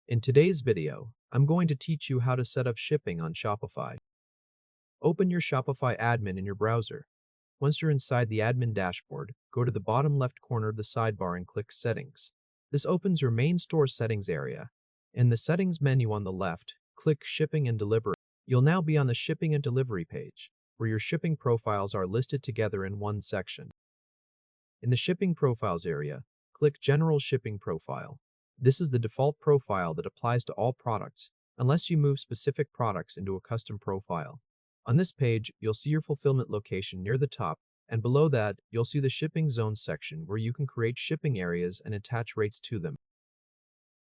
In today's video, I'm going to teach you how to set up shipping on Shopify. Open your Shopify admin in your browser. Once you're inside the admin dashboard, go to the bottom left corner of the sidebar and click Settings. This opens your main store settings area. In the Settings menu on the left, click Shipping and Delivery. You'll now be on the Shipping and Delivery page, where your shipping profiles are listed together in one section. In the Shipping Profiles area, click General Shipping Profile. This is the default profile that applies to all products, unless you move specific products into a custom profile. On this page, you'll see your fulfillment location near the top, and below that, you'll see the Shipping Zones section where you can create shipping areas and attach rates to them.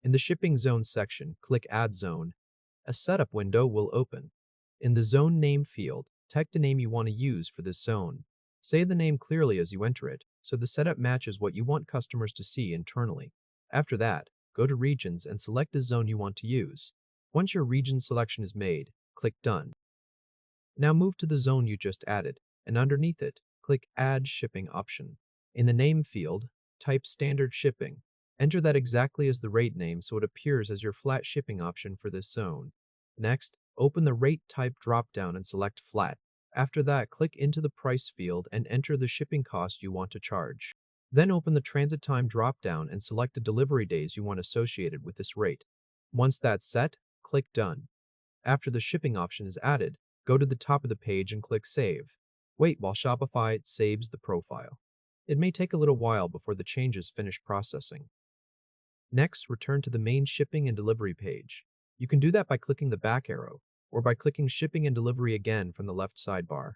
In the Shipping Zones section, click Add Zone. A setup window will open. In the Zone Name field, type the name you want to use for this zone. Say the name clearly as you enter it, so the setup matches what you want customers to see internally. After that, go to Regions and select the zone you want to use. Once your region selection is made, click Done. Now move to the zone you just added, and underneath it, click Add Shipping option. In the Name field, type Standard Shipping. Enter that exactly as the rate name so it appears as your flat shipping option for this zone. Next, open the Rate Type drop-down and select Flat. After that, click into the Price field and enter the shipping cost you want to charge. Then open the Transit Time drop-down and select the delivery days you want associated with this rate. Once that's set, click Done. After the shipping option is added, go to the top of the page and click Save. Wait while Shopify saves the profile. It may take a little while before the changes finish processing. Next, return to the main Shipping and Delivery page. You can do that by clicking the back arrow, or by clicking Shipping and Delivery again from the left sidebar.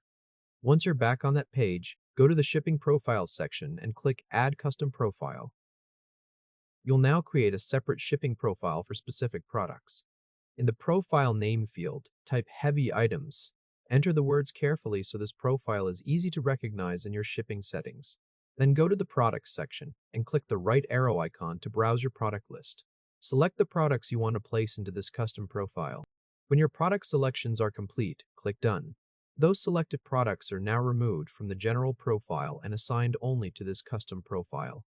Once you're back on that page, go to the Shipping Profiles section and click Add Custom Profile. You'll now create a separate shipping profile for specific products. In the Profile Name field, type Heavy Items. Enter the words carefully so this profile is easy to recognize in your shipping settings. Then go to the Products section and click the right arrow icon to browse your product list. Select the products you want to place into this custom profile. When your product selections are complete, click Done. Those selected products are now removed from the general profile and assigned only to this custom profile.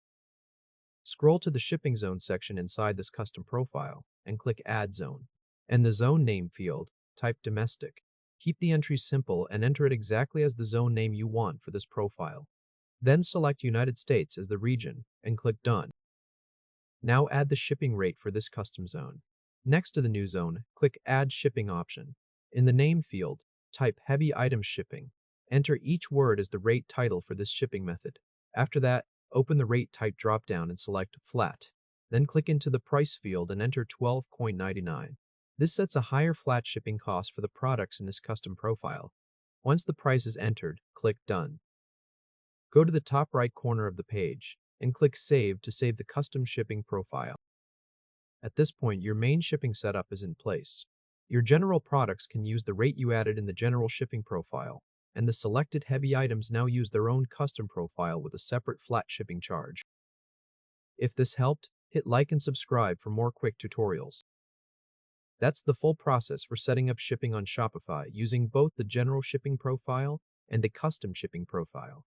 Scroll to the Shipping Zone section inside this custom profile and click Add Zone. In the Zone Name field, type Domestic. Keep the entry simple and enter it exactly as the zone name you want for this profile. Then select United States as the region and click Done. Now add the shipping rate for this custom zone. Next to the new zone, click Add Shipping option. In the Name field, type Heavy Item Shipping. Enter each word as the rate title for this shipping method. After that, open the Rate Type dropdown and select Flat. Then click into the Price field and enter $12.99. This sets a higher flat shipping cost for the products in this custom profile. Once the price is entered, click Done. Go to the top right corner of the page and click Save to save the custom shipping profile. At this point, your main shipping setup is in place. Your general products can use the rate you added in the general shipping profile, and the selected heavy items now use their own custom profile with a separate flat shipping charge. If this helped, hit like and subscribe for more quick tutorials. That's the full process for setting up shipping on Shopify using both the general shipping profile and the custom shipping profile.